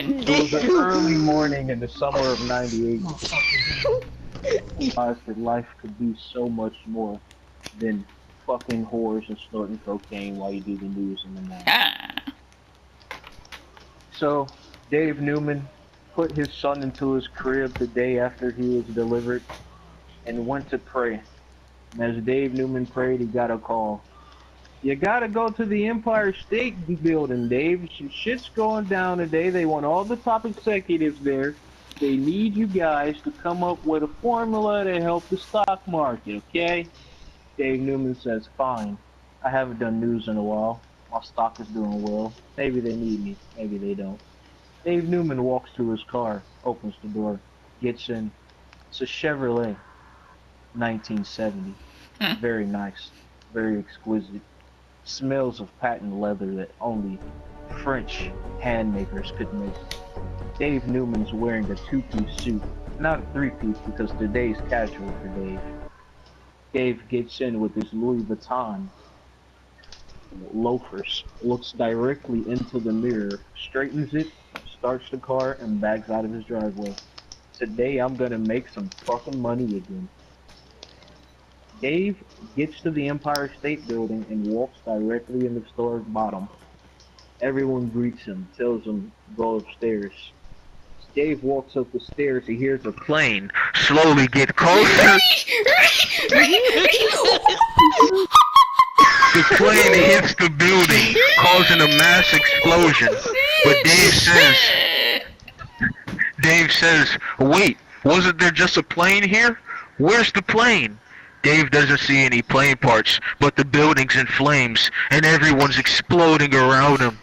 It was an early morning in the summer of '98. Realized that life could be so much more than fucking whores and snorting cocaine while you do the news in the morning. So, Dave Newman put his son into his crib the day after he was delivered and went to pray. And as Dave Newman prayed, he got a call. You gotta go to the Empire State Building, Dave. Some shit's going down today. They want all the top executives there. They need you guys to come up with a formula to help the stock market, okay? Dave Newman says, fine. I haven't done news in a while. My stock is doing well. Maybe they need me. Maybe they don't. Dave Newman walks to his car, opens the door, gets in. It's a Chevrolet, 1970. Very nice, very exquisite. Smells of patent leather that only French hand makers could make. Dave Newman's wearing a two-piece suit, not a three-piece because today's casual for Dave. Dave gets in with his Louis Vuitton loafers, looks directly into the mirror, straightens it, starts the car, and backs out of his driveway. Today I'm gonna make some fucking money again. Dave gets to the Empire State Building and walks directly in the store's bottom. Everyone greets him, tells him go upstairs. As Dave walks up the stairs, he hears a plane slowly get closer. The plane hits the building, causing a mass explosion. But Dave says, wait, wasn't there just a plane here? Where's the plane? Dave doesn't see any plane parts, but the building's in flames, and everyone's exploding around him.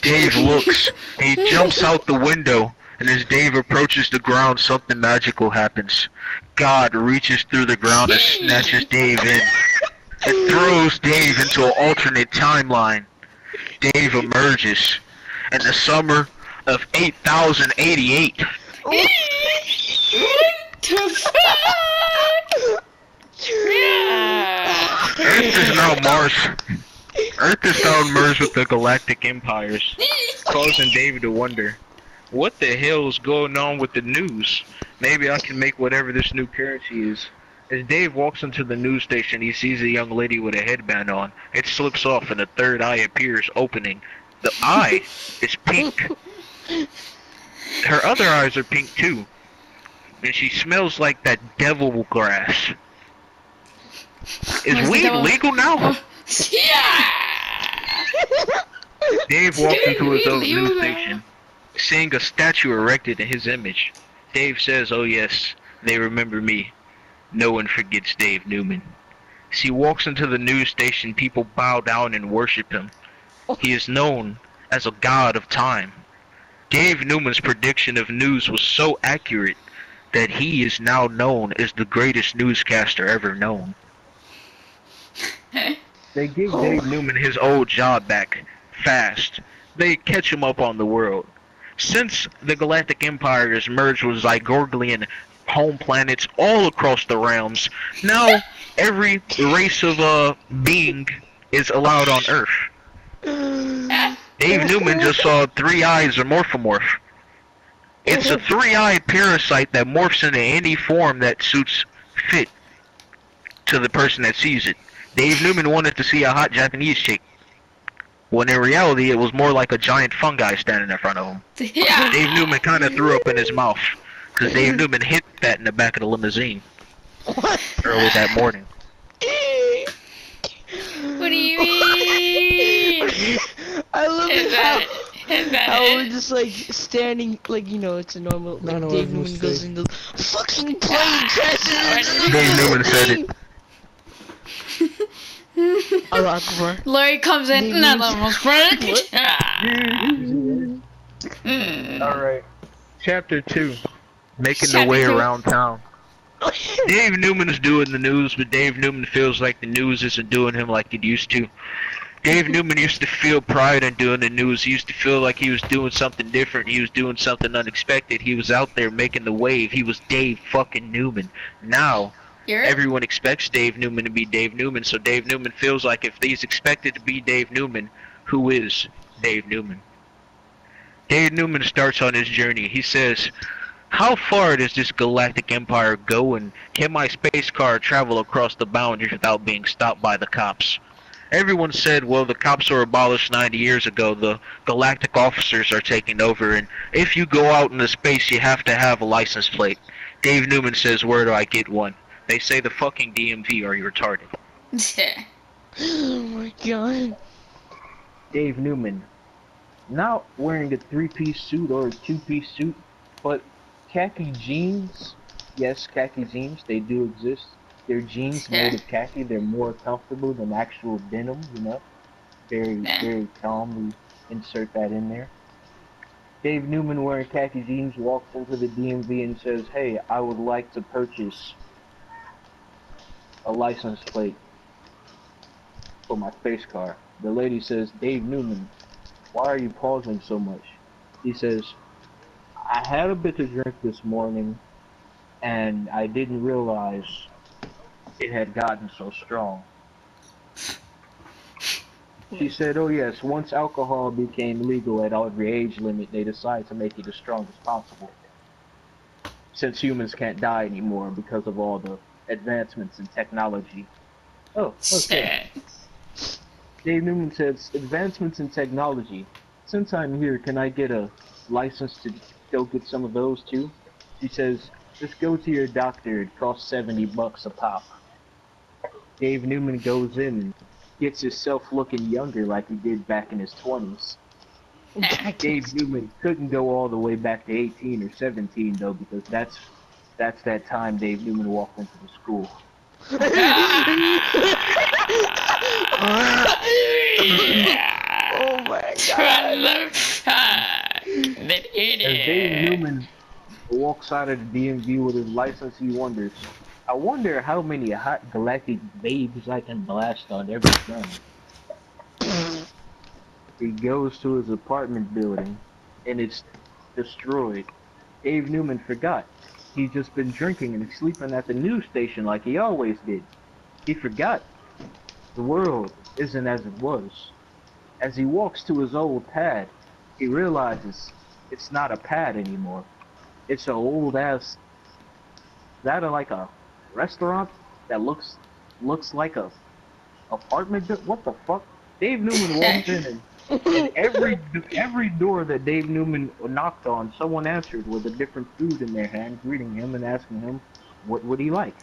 Dave looks, and he jumps out the window, and as Dave approaches the ground, something magical happens. God reaches through the ground and snatches Dave in. It throws Dave into an alternate timeline. Dave emerges in the summer of 8088. Earth is now Mars. Earth is now merged with the galactic empires, causing Dave to wonder, what the hell is going on with the news? Maybe I can make whatever this new currency is. As Dave walks into the news station, he sees a young lady with a headband on. It slips off and a third eye appears, opening. The eye is pink. Her other eyes are pink too. And she smells like that devil grass. Is weed legal now? Yeah! Dave walks into his own news station, seeing a statue erected in his image. Dave says, oh yes, they remember me. No one forgets Dave Newman. As he walks into the news station, people bow down and worship him. He is known as a god of time. Dave Newman's prediction of news was so accurate that he is now known as the greatest newscaster ever known. They give Dave Newman his old job back fast. They catch him up on the world. Since the Galactic Empire is merged with Zygorglian home planets all across the realms, now every race of being is allowed on Earth. Dave Newman just saw three eyes of Morphomorph. It's a three-eyed parasite that morphs into any form that suits fit to the person that sees it. Dave Newman wanted to see a hot Japanese chick, when in reality it was more like a giant fungi standing in front of him. Yeah. Dave Newman kind of threw up in his mouth, because Dave Newman hit that in the back of the limousine early that morning. What do you mean? I love Is it that how it? we're just like standing, like, you know, it's a normal, like, Dave Newman goes in the fucking plane crashes. Dave Newman said it. Larry comes in, another almost perfect. Alright. Chapter 2. Making the way around town. Dave Newman is doing the news, but Dave Newman feels like the news isn't doing him like it used to. Dave Newman used to feel pride in doing the news. He used to feel like he was doing something different. He was doing something unexpected. He was out there making the wave. He was Dave fucking Newman. Now, everyone expects Dave Newman to be Dave Newman, so Dave Newman feels like if he's expected to be Dave Newman, who is Dave Newman? Dave Newman starts on his journey. He says, "How far does this galactic empire go, and can my space car travel across the boundaries without being stopped by the cops?" Everyone said, well, the cops were abolished 90 years ago. The galactic officers are taking over, and if you go out into space, you have to have a license plate. Dave Newman says, where do I get one? They say the fucking DMV. Are you retarded? Oh my god. Dave Newman, not wearing a three-piece suit or a two-piece suit, but khaki jeans. Yes, khaki jeans, they do exist. They're jeans made of khaki. They're more comfortable than actual denim, you know. Very calmly insert that in there. Dave Newman wearing khaki jeans walks into the DMV and says, "Hey, I would like to purchase a license plate for my space car." The lady says, "Dave Newman, why are you pausing so much?" He says, "I had a bit to drink this morning, and I didn't realize it had gotten so strong." She said, "Oh yes, once alcohol became legal at every age limit, they decided to make it as strong as possible. Since humans can't die anymore because of all the advancements in technology." Oh, okay. Dave Newman says, "Advancements in technology. Since I'm here, can I get a license to go get some of those too?" She says, "Just go to your doctor. It costs $70 a pop." Dave Newman goes in and gets himself looking younger like he did back in his 20s. Dave Newman couldn't go all the way back to 18 or 17 though, because that's that time Dave Newman walked into the school. Oh my god. As Dave Newman walks out of the DMV with his license, he wonders, "I wonder how many hot galactic babes I can blast on every turn." He goes to his apartment building, and it's destroyed. Dave Newman forgot. He's just been drinking and sleeping at the news station like he always did. He forgot. The world isn't as it was. As he walks to his old pad, he realizes it's not a pad anymore. It's an old ass, that like a restaurant that looks like a apartment. What the fuck? Dave Newman walked in, and every door that Dave Newman knocked on, someone answered with a different food in their hand, greeting him and asking him what would he like.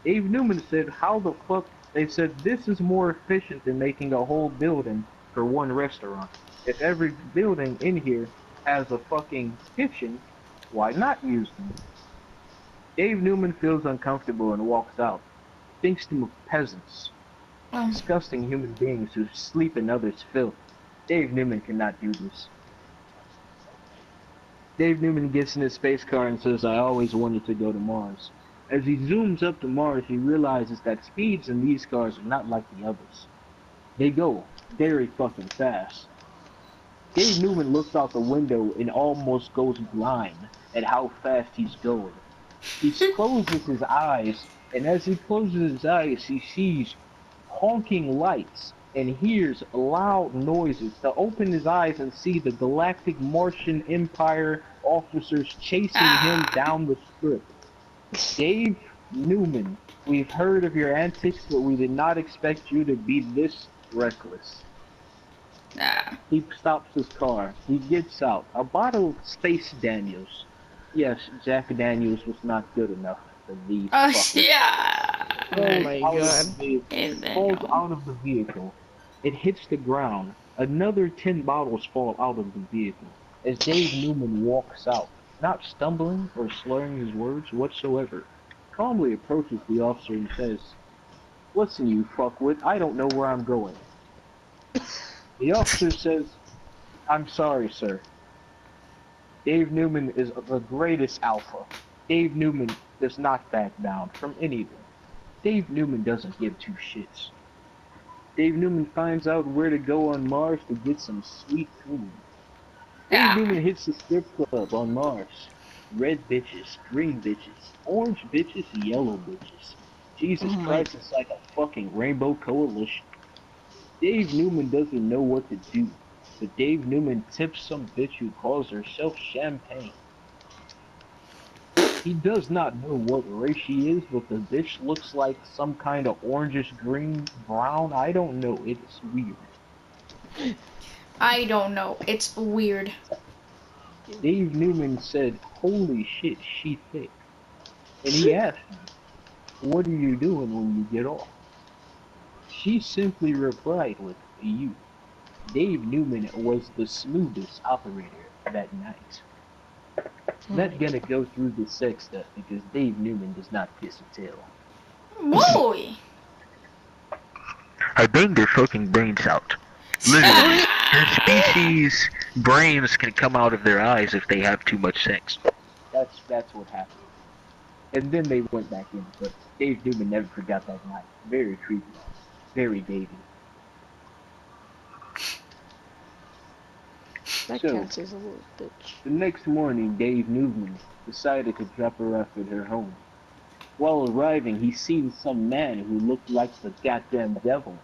Dave Newman said, "How the fuck?" They said, "This is more efficient than making a whole building for one restaurant. If every building in here has a fucking kitchen, why not use them?" Dave Newman feels uncomfortable and walks out. Thinks to peasants, disgusting human beings who sleep in others' filth. Dave Newman cannot do this. Dave Newman gets in his space car and says, "I always wanted to go to Mars." As he zooms up to Mars, he realizes that speeds in these cars are not like the others. They go very fucking fast. Dave Newman looks out the window and almost goes blind at how fast he's going. He closes his eyes, and as he closes his eyes, he sees honking lights and hears loud noises to open his eyes and see the Galactic Martian Empire officers chasing him down the strip. "Dave Newman, we've heard of your antics, but we did not expect you to be this reckless." He stops his car. He gets out. A bottle of Space Daniels. Yes, Jack Daniels was not good enough for these fuckers. Oh my god. Falls out of the vehicle. It hits the ground. Another 10 bottles fall out of the vehicle. As Dave Newman walks out, not stumbling or slurring his words whatsoever, calmly approaches the officer and says, "Listen, you fuckwit, I don't know where I'm going." The officer says, "I'm sorry, sir." Dave Newman is the greatest alpha. Dave Newman does not back down from anything. Dave Newman doesn't give two shits. Dave Newman finds out where to go on Mars to get some sweet food. Dave Newman hits the strip club on Mars. Red bitches, green bitches, orange bitches, yellow bitches. Jesus Christ, it's like a fucking rainbow coalition. Dave Newman doesn't know what to do. but Dave Newman tips some bitch who calls herself Champagne. He does not know what race she is, but the bitch looks like some kind of orangish green, brown. I don't know. It's weird. I don't know. It's weird. Dave Newman said, "Holy shit, she thick." And he asked her, "What are you doing when you get off?" She simply replied with, "You." Dave Newman was the smoothest operator that night. Not gonna go through the sex stuff because Dave Newman does not piss or tell. Boy. I banged their fucking brains out. Literally, their species' brains can come out of their eyes if they have too much sex. That's what happened. And then they went back in, but Dave Newman never forgot that night. Very creepy. Very Davey. That So, cat is a little bitch. the next morning, Dave Newman decided to drop her off at her home. While arriving, he seen some man who looked like the goddamn devil.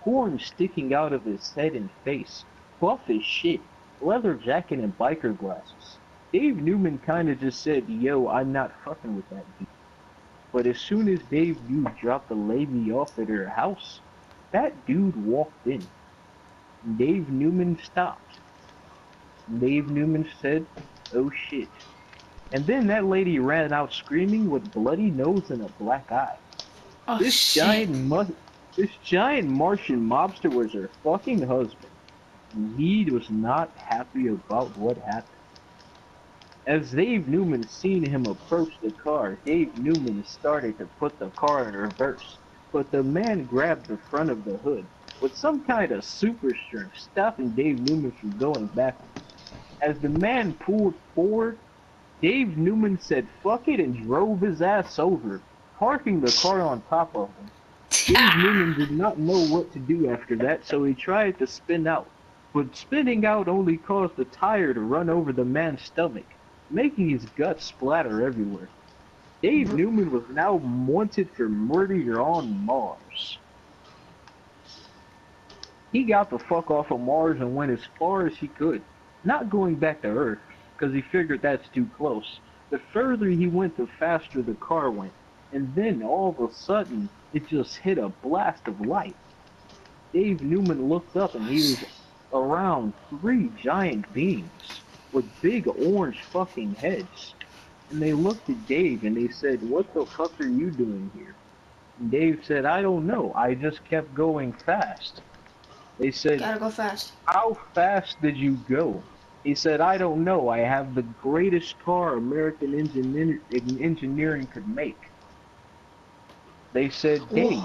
Horns sticking out of his head and face. Buff as shit. Leather jacket and biker glasses. Dave Newman kinda just said, "Yo, I'm not fucking with that dude." But as soon as Dave Newman dropped the lady off at her house, that dude walked in. Dave Newman stopped. Dave Newman said, "Oh shit." And then that lady ran out screaming with bloody nose and a black eye. Oh This shit. this giant Martian mobster was her fucking husband. And he was not happy about what happened. As Dave Newman seen him approach the car, Dave Newman started to put the car in reverse, but the man grabbed the front of the hood with some kind of super strength, stopping Dave Newman from going backwards. As the man pulled forward, Dave Newman said fuck it and drove his ass over, parking the car on top of him. Dave Newman did not know what to do after that, so he tried to spin out. But spinning out only caused the tire to run over the man's stomach, making his guts splatter everywhere. Dave Newman was now wanted for murder on Mars. He got the fuck off of Mars and went as far as he could, not going back to Earth, because he figured that's too close. The further he went, the faster the car went, and then all of a sudden, it just hit a blast of light. Dave Newman looked up and he was around 3 giant beings with big orange fucking heads. And they looked at Dave and they said, "What the fuck are you doing here?" And Dave said, "I don't know, I just kept going fast." They said, Gotta go fast. "How fast did you go?" He said, "I don't know, I have the greatest car American engineering could make." They said, "Dave,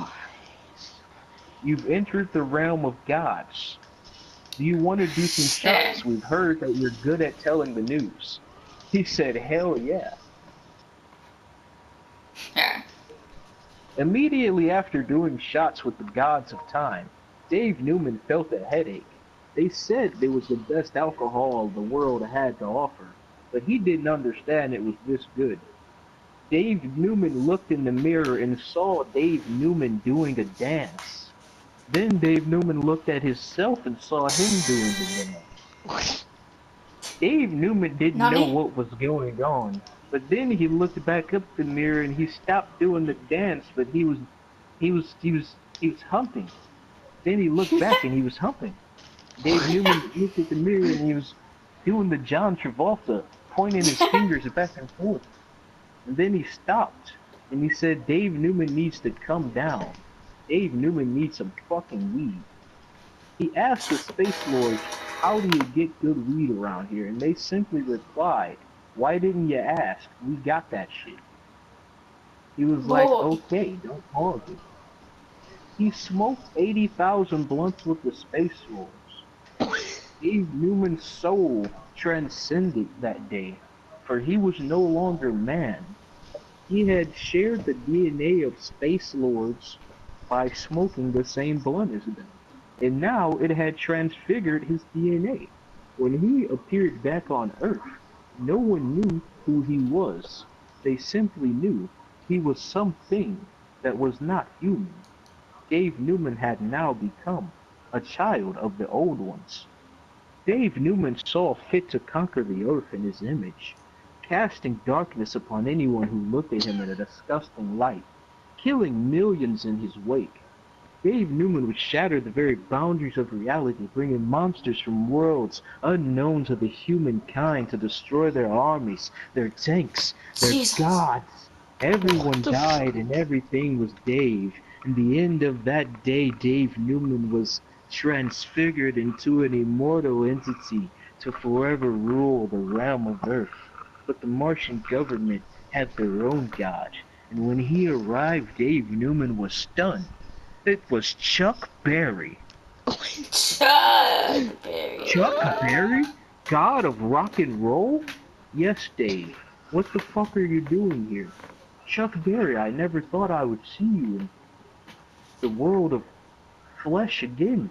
you've entered the realm of gods. Do you want to do some shots? We've heard that you're good at telling the news." He said, "Hell yeah." Immediately after doing shots with the gods of time, Dave Newman felt a headache. They said it was the best alcohol the world had to offer, but he didn't understand it was this good. Dave Newman looked in the mirror and saw Dave Newman doing a dance. Then Dave Newman looked at himself and saw him doing the dance. Dave Newman didn't know what was going on, but then he looked back up the mirror and he stopped doing the dance, but he was humping. Then he looked back and he was humping. Dave Newman looked at the mirror and he was doing the John Travolta, pointing his fingers back and forth. And then he stopped and he said, "Dave Newman needs to come down. Dave Newman needs some fucking weed." He asked the Space Lords, "How do you get good weed around here?" And they simply replied, "Why didn't you ask? We got that shit." He was like, "Okay, don't argue." He smoked 80,000 blunts with the Space Lords. Dave Newman's soul transcended that day, for he was no longer man. He had shared the DNA of Space Lords by smoking the same blunt as them, and now it had transfigured his DNA. When he appeared back on Earth, no one knew who he was. They simply knew he was something that was not human. Dave Newman had now become a child of the old ones. Dave Newman saw fit to conquer the earth in his image, casting darkness upon anyone who looked at him in a disgusting light, killing millions in his wake. Dave Newman would shatter the very boundaries of reality, bringing monsters from worlds unknown to the humankind to destroy their armies, their tanks, their Jesus. gods. Everyone the died and everything was Dave. In the end of that day, Dave Newman was transfigured into an immortal entity to forever rule the realm of Earth. But the Martian government had their own god, and when he arrived, Dave Newman was stunned. It was Chuck Berry. Chuck Berry. Chuck Berry? God of rock and roll? Yes, Dave. What the fuck are you doing here? Chuck Berry, I never thought I would see you in the world of flesh again.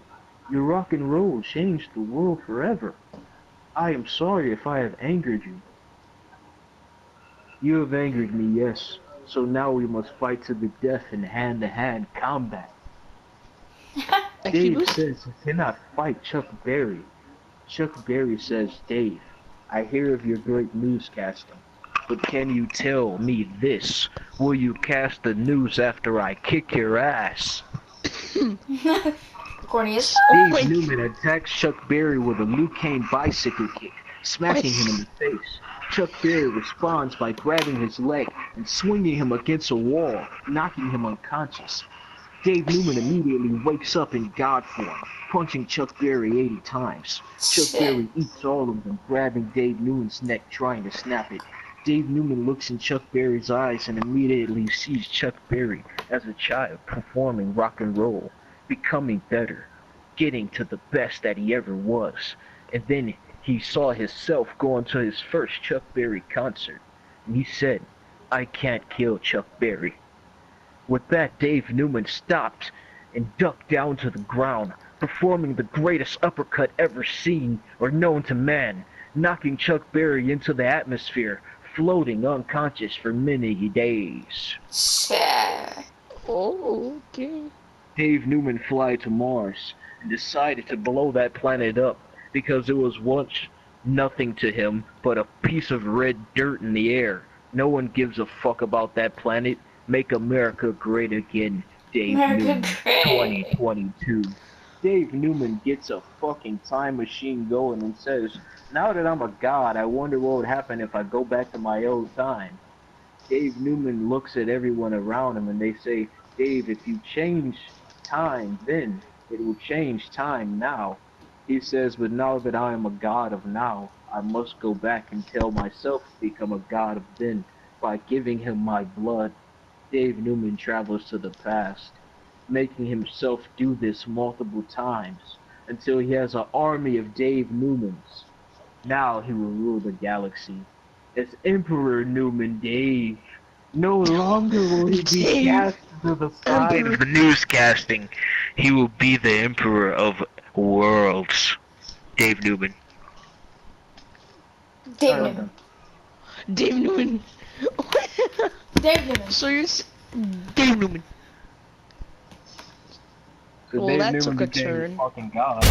Your rock and roll changed the world forever. I am sorry if I have angered you. You have angered me, yes. So now we must fight to the death in hand-to-hand combat. Dave says he cannot fight Chuck Berry. Chuck Berry says, Dave, I hear of your great newscasting, but can you tell me this? Will you cast the news after I kick your ass? Cornelius. Dave Newman attacks Chuck Berry with a Liu Kang bicycle kick, smacking him in the face. Chuck Berry responds by grabbing his leg and swinging him against a wall, knocking him unconscious. Dave Newman immediately wakes up in God form, punching Chuck Berry 80 times. Chuck Berry eats all of them, grabbing Dave Newman's neck, trying to snap it. Dave Newman looks in Chuck Berry's eyes and immediately sees Chuck Berry as a child performing rock and roll, becoming better, getting to the best that he ever was. And then he saw himself going to his first Chuck Berry concert, and he said, I can't kill Chuck Berry. With that, Dave Newman stopped and ducked down to the ground, performing the greatest uppercut ever seen or known to man, knocking Chuck Berry into the atmosphere, floating unconscious for many days. Oh, okay. Dave Newman flew to Mars and decided to blow that planet up because it was once nothing to him but a piece of red dirt in the air. No one gives a fuck about that planet. Make America great again, Dave Newman, 2022. Dave Newman gets a fucking time machine going and says, now that I'm a god, I wonder what would happen if I go back to my old time. Dave Newman looks at everyone around him and they say, Dave, if you change time then, it will change time now. He says, but now that I am a god of now, I must go back and tell myself to become a god of then by giving him my blood. Dave Newman travels to the past, making himself do this multiple times until he has an army of Dave Newmans. Now he will rule the galaxy as Emperor Newman Dave. No longer will he be cast to the side of the newscasting. He will be the Emperor of Worlds. Dave Newman. Dave Newman. Dave Newman. Dave Newman. So you're Dave Newman. So Well, Dave that Newman took a became turn. fucking god.